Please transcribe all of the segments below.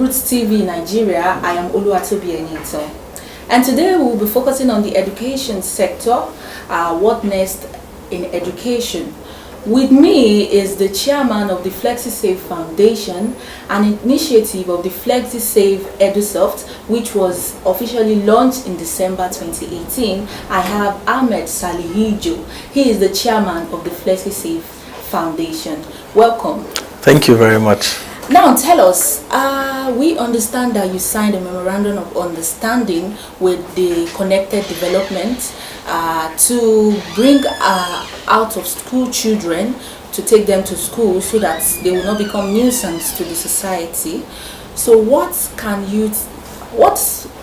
Roots TV Nigeria. I am Oluwatobi Enito. And today we will be focusing on the education sector, what next in education. With me is the chairman of the FlexiSAF Foundation, an initiative of the FlexiSAF EduSoft, which was officially launched in December 2018. I have Ahmed Salihijo. He is the chairman of the FlexiSAF Foundation. Welcome. Thank you very much. Now tell us, we understand that you signed a memorandum of understanding with the Connected Development to bring out of school children to take them to school so that they will not become nuisance to the society. So what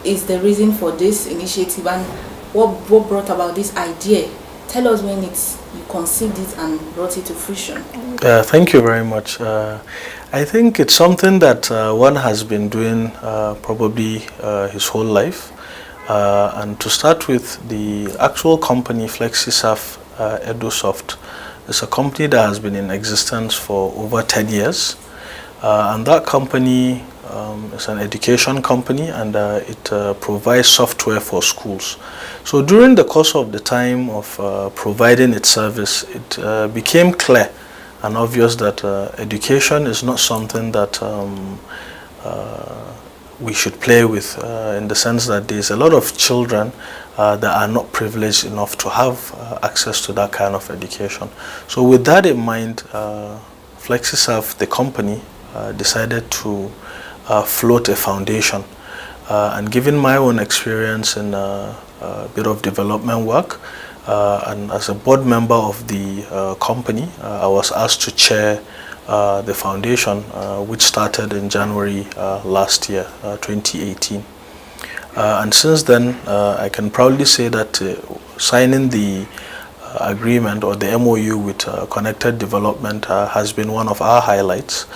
is the reason for this initiative and what brought about this idea? Tell us when you conceived it and brought it to fruition. Thank you very much. I think it's something that one has been doing probably his whole life. And to start with, the actual company FlexiSAF EduSoft is a company that has been in existence for over 10 years. And that company is an education company, and it provides software for schools. So during the course of the time of providing its service, it became clear and obvious that education is not something that we should play with, in the sense that there's a lot of children that are not privileged enough to have access to that kind of education. So with that in mind, FlexiSAF, the company, decided to float a foundation. And given my own experience in a bit of development work, and as a board member of the company, I was asked to chair the foundation, which started in January last year, 2018. And since then, I can proudly say that signing the agreement or the MOU with Connected Development has been one of our highlights,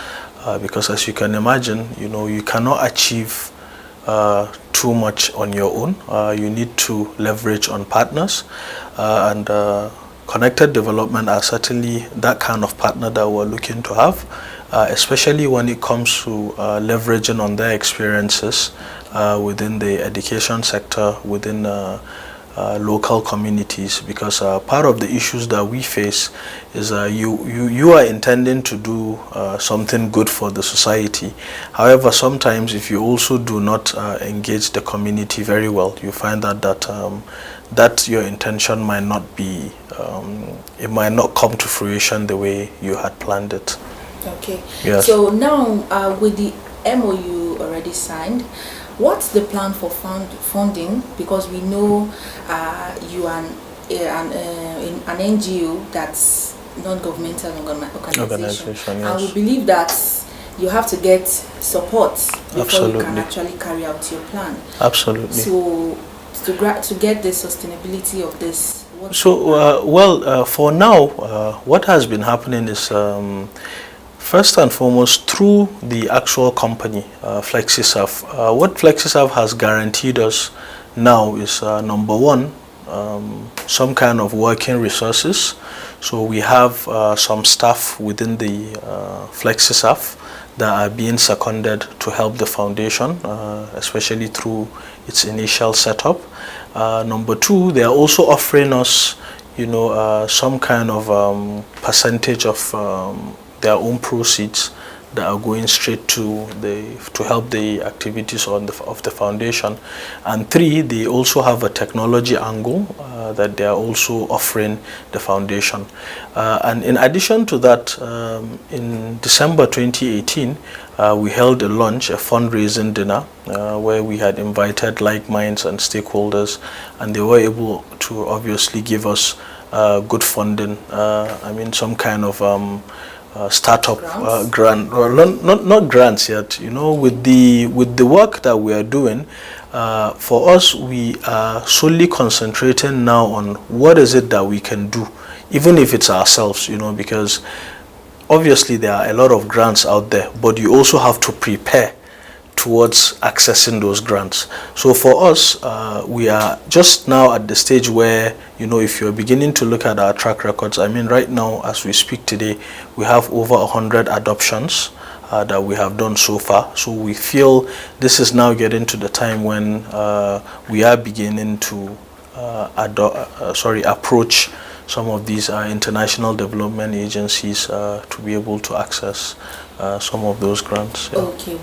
because as you can imagine, you cannot achieve too much on your own. You need to leverage on partners, and Connected Development are certainly that kind of partner that we're looking to have, especially when it comes to leveraging on their experiences within the education sector, within local communities, because part of the issues that we face is you are intending to do something good for the society. However, sometimes if you also do not engage the community very well, you find that your intention might not be, it might not come to fruition the way you had planned it. Okay. Yes. So now with the MOU already signed, what's the plan for funding? Because we know you are an NGO that's non-governmental organization. Yes. And we believe that you have to get support before Absolutely. you can actually carry out your plan. Absolutely. So to get the sustainability of this. For now, what has been happening is, first and foremost, through the actual company, FlexiSAF, what FlexiSAF has guaranteed us now is, number one, some kind of working resources. So we have some staff within the FlexiSAF that are being seconded to help the foundation, especially through its initial setup. Number two, they are also offering us, some kind of percentage of their own proceeds that are going straight to help the activities of the foundation. And three, they also have a technology angle that they are also offering the foundation. And in addition to that, in December 2018, we held a fundraising dinner, where we had invited like minds and stakeholders, and they were able to obviously give us good funding. Some kind of startup grant, or not grants yet. With the work that we are doing, for us, we are solely concentrating now on what is it that we can do, even if it's ourselves. Because obviously there are a lot of grants out there, but you also have to prepare towards accessing those grants. So for us, we are just now at the stage where, if you're beginning to look at our track records, right now as we speak today, we have over 100 adoptions that we have done so far. So we feel this is now getting to the time when we are beginning to approach some of these international development agencies to be able to access some of those grants. Yeah. Okay.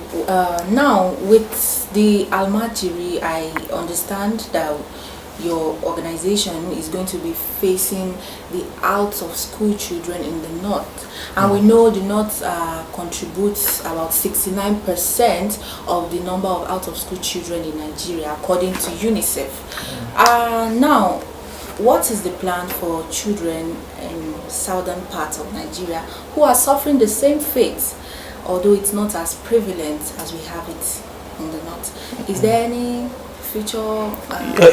Now, with the Almajiri, I understand that your organization is going to be facing the out-of-school children in the north, and we know the north contributes about 69% of the number of out-of-school children in Nigeria, according to UNICEF. Now, what is the plan for children in southern parts of Nigeria who are suffering the same fate, although it's not as prevalent as we have it in the north? Is there any future?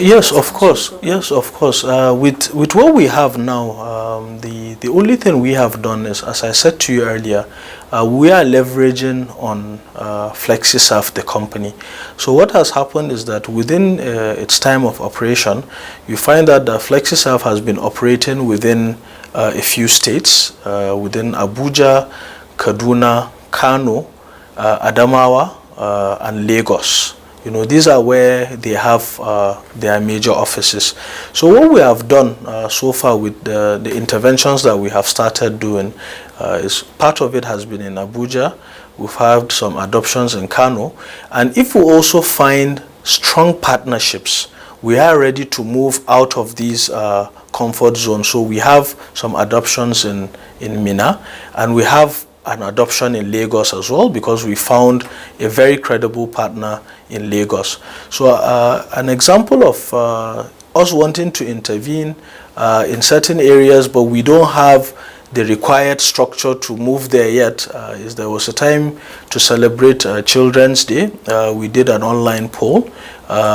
Yes, of course. Yes, of course. With what we have now, the only thing we have done is, as I said to you earlier, we are leveraging on FlexiSAF, the company. So what has happened is that within its time of operation, you find that FlexiSAF has been operating within a few states, within Abuja, Kaduna, Kano, Adamawa, and Lagos. You know, these are where they have their major offices. So what we have done so far with the interventions that we have started doing is part of it has been in Abuja. We've had some adoptions in Kano. And if we also find strong partnerships, we are ready to move out of these comfort zones. So we have some adoptions in Minna, and we have an adoption in Lagos as well, because we found a very credible partner in Lagos. So an example of us wanting to intervene in certain areas, but we don't have the required structure to move there yet, is there was a time to celebrate Children's Day. We did an online poll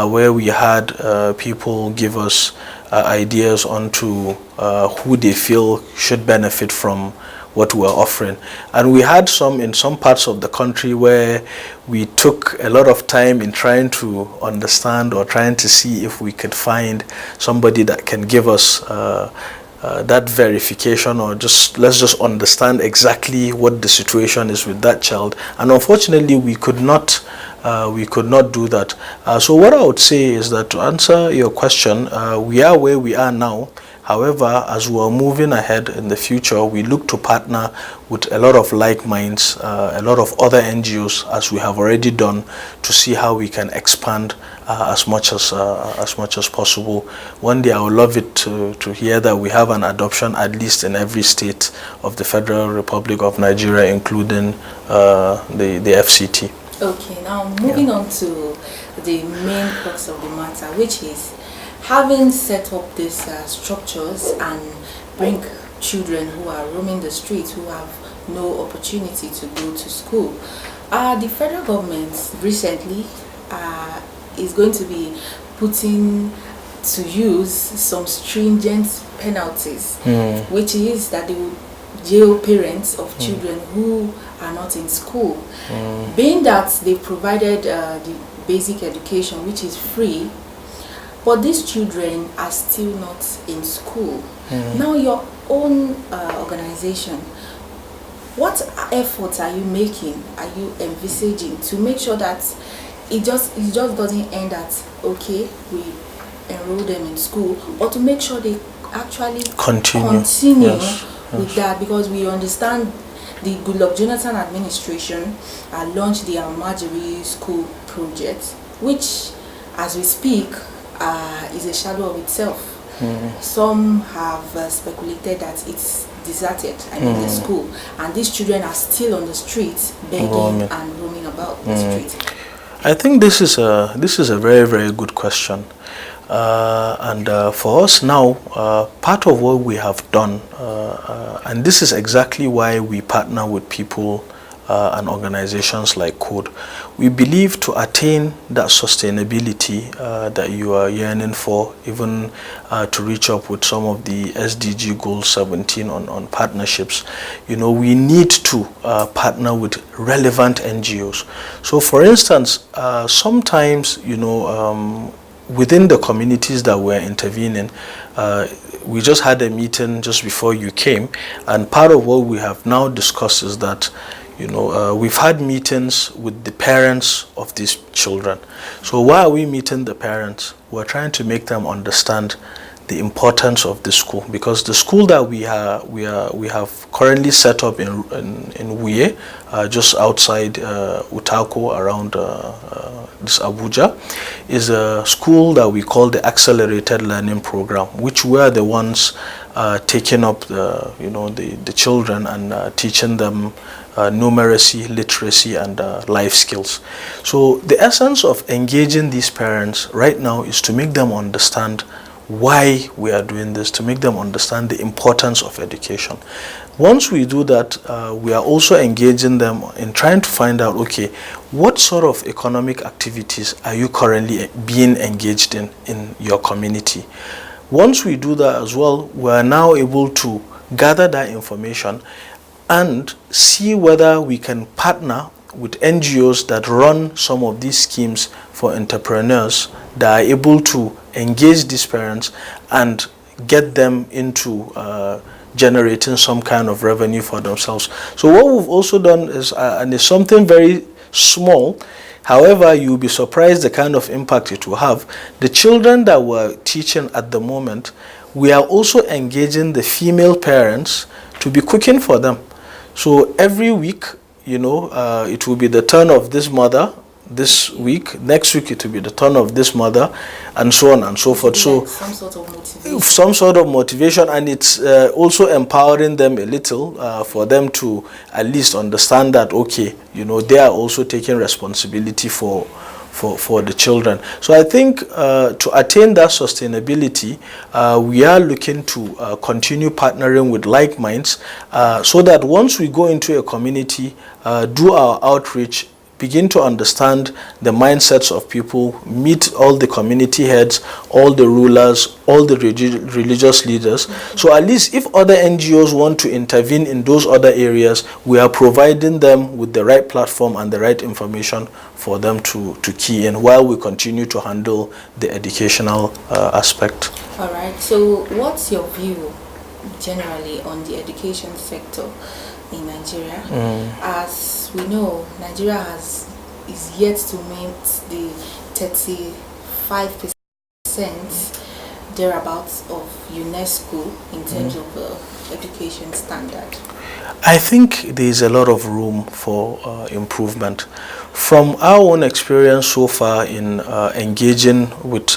where we had people give us ideas onto who they feel should benefit from what we're offering. And we had some in some parts of the country where we took a lot of time in trying to understand or trying to see if we could find somebody that can give us that verification, or let's just understand exactly what the situation is with that child. And unfortunately, we could not do that. So what I would say is that, to answer your question, we are where we are now. However, as we are moving ahead in the future, we look to partner with a lot of like minds, a lot of other NGOs, as we have already done, to see how we can expand as much as possible. One day I would love it to hear that we have an adoption at least in every state of the Federal Republic of Nigeria, including the FCT. Okay, now moving on to the main crux of the matter, which is having set up these structures and bring children who are roaming the streets, who have no opportunity to go to school. The federal government recently is going to be putting to use some stringent penalties, which is that they will jail parents of children who are not in school. Being that they provided the basic education, which is free, but these children are still not in school. Now, your own organization, what efforts are you making, are you envisaging to make sure that it just doesn't end at, okay, we enroll them in school, or to make sure they actually continue yes. with that? Because we understand the Goodluck Jonathan administration launched the Almajiri School project, which, as we speak, is a shadow of itself. Some have speculated that it's deserted, the school, and these children are still on the streets begging and roaming about the streets. I think this is a very, very good question, and for us now, part of what we have done, and this is exactly why we partner with people and organizations like Code. We believe to attain that sustainability that you are yearning for, even to reach up with some of the SDG Goal 17 on partnerships, you know, we need to partner with relevant NGOs. So for instance, sometimes, you know, within the communities that we're intervening, we just had a meeting just before you came, and part of what we have now discussed is that, we've had meetings with the parents of these children. So why are we meeting the parents? We're trying to make them understand the importance of the school, because the school that we have currently set up in Wuye, just outside Utako, around this Abuja, is a school that we call the Accelerated Learning Program, which we are the ones taking up the children and teaching them numeracy, literacy, and life skills. So the essence of engaging these parents right now is to make them understand why we are doing this, to make them understand the importance of education. Once we do that, we are also engaging them in trying to find out, okay, what sort of economic activities are you currently being engaged in your community? Once we do that as well, we are now able to gather that information and see whether we can partner with NGOs that run some of these schemes for entrepreneurs that are able to engage these parents and get them into generating some kind of revenue for themselves. So what we've also done is, and it's something very small, however, you'll be surprised the kind of impact it will have. The children that we're teaching at the moment, we are also engaging the female parents to be cooking for them. So every week, it will be the turn of this mother this week, next week it will be the turn of this mother, and so on and so forth. So some sort of motivation. Some sort of motivation, and it's also empowering them a little for them to at least understand that, okay, they are also taking responsibility for the children. So I think to attain that sustainability, we are looking to continue partnering with like minds, so that once we go into a community, do our outreach, begin to understand the mindsets of people, meet all the community heads, all the rulers, all the religious leaders. So at least if other NGOs want to intervene in those other areas, we are providing them with the right platform and the right information for them to key in, while we continue to handle the educational aspect. All right. So what's your view generally on the education sector in Nigeria? As we know, Nigeria is yet to meet the 35% thereabouts of UNESCO in terms of education standard. I think there is a lot of room for improvement. From our own experience so far in engaging with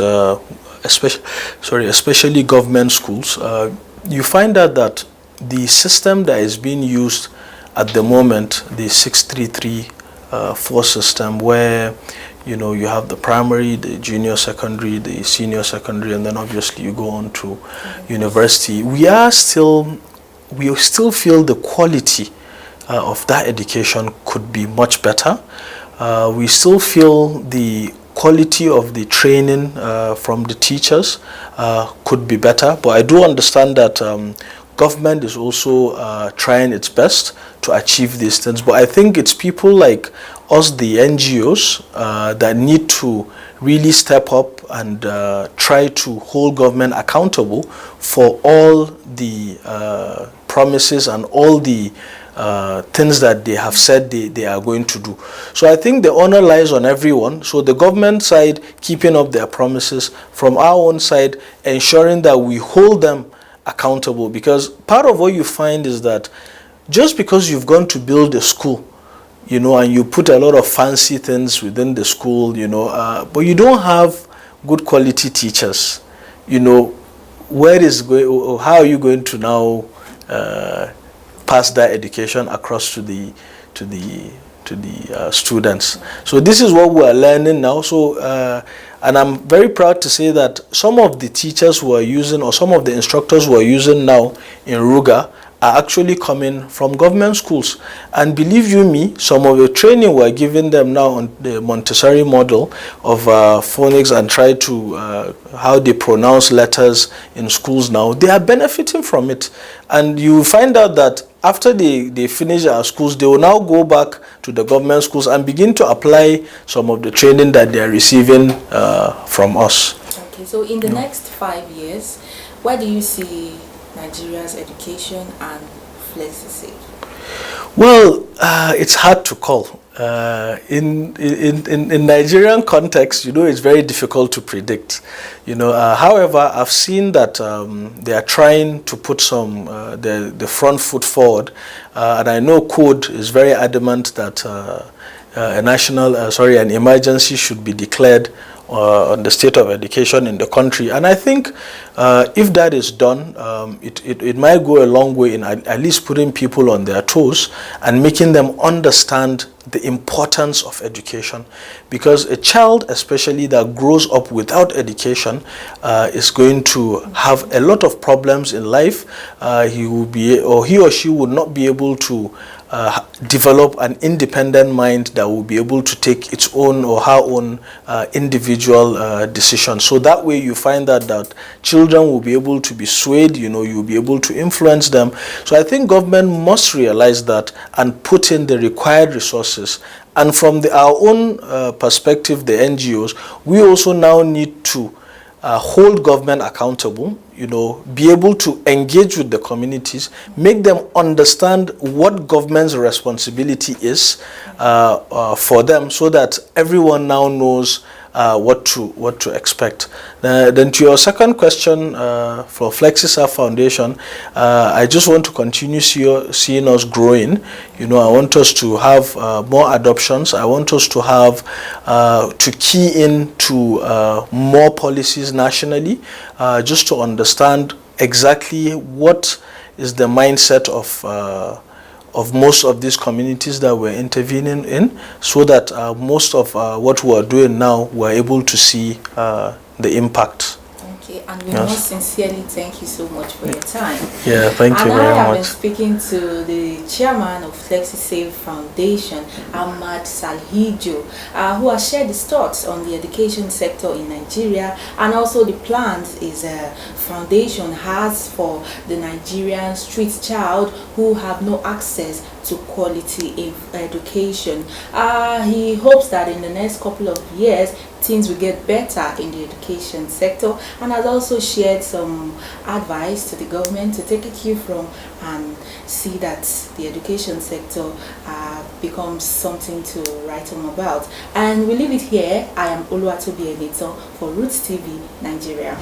especially government schools, you find out that the system that is being used at the moment, the 6-3-3-4 system, where you have the primary, the junior secondary, the senior secondary, and then obviously you go on to university. We still feel the quality of that education could be much better. We still feel the quality of the training from the teachers could be better, but I do understand that government is also trying its best to achieve these things. But I think it's people like us, the NGOs, that need to really step up and try to hold government accountable for all the promises and all the things that they have said they are going to do. So I think the honor lies on everyone. So the government side keeping up their promises, from our own side ensuring that we hold them accountable, because part of what you find is that just because you've gone to build a school, and you put a lot of fancy things within the school, but you don't have good quality teachers, how are you going to now pass that education across to the students? So this is what we are learning now. So and I'm very proud to say that some of the teachers who are using, or some of the instructors who are using now in Ruga, are actually coming from government schools. And believe you me, some of the training we're giving them now on the Montessori model of phonics and try to how they pronounce letters in schools now, they are benefiting from it. And you find out that after they finish our schools, they will now go back to the government schools and begin to apply some of the training that they are receiving from us. Okay, so in the next 5 years, where do you see Nigeria's education and FlexiSAF? Well, it's hard to call. In Nigerian context, it's very difficult to predict. However, I've seen that they are trying to put some the front foot forward, and I know Code is very adamant that an emergency should be declared on the state of education in the country. And I think if that is done, it might go a long way in at least putting people on their toes and making them understand the importance of education. Because a child, especially that grows up without education, is going to have a lot of problems in life. He or she would not be able to develop an independent mind that will be able to take its own or her own individual decisions. So that way you find that children will be able to be swayed, you'll be able to influence them. So I think government must realize that and put in the required resources. And from our own perspective, the NGOs, we also now need to hold government accountable, be able to engage with the communities, make them understand what government's responsibility is for them, so that everyone now knows what to expect. Then to your second question, for FlexiSAF Foundation, I just want to continue seeing us growing. I want us to have more adoptions. I want us to have to key into more policies nationally, just to understand exactly what is the mindset of most of these communities that we're intervening in, so that most of what we're doing now, we're able to see the impact. Okay, and we must sincerely thank you so much for your time. Yeah, thank you very much. And I have been speaking to the chairman of FlexiSAF Foundation, Ahmad Salhijo, who has shared his thoughts on the education sector in Nigeria, and also the plans his foundation has for the Nigerian street child who have no access to quality education. He hopes that in the next couple of years things will get better in the education sector, and has also shared some advice to the government to take a cue from and see that the education sector becomes something to write home about. And we leave it here. I am Oluwatobi Enito for Roots TV Nigeria.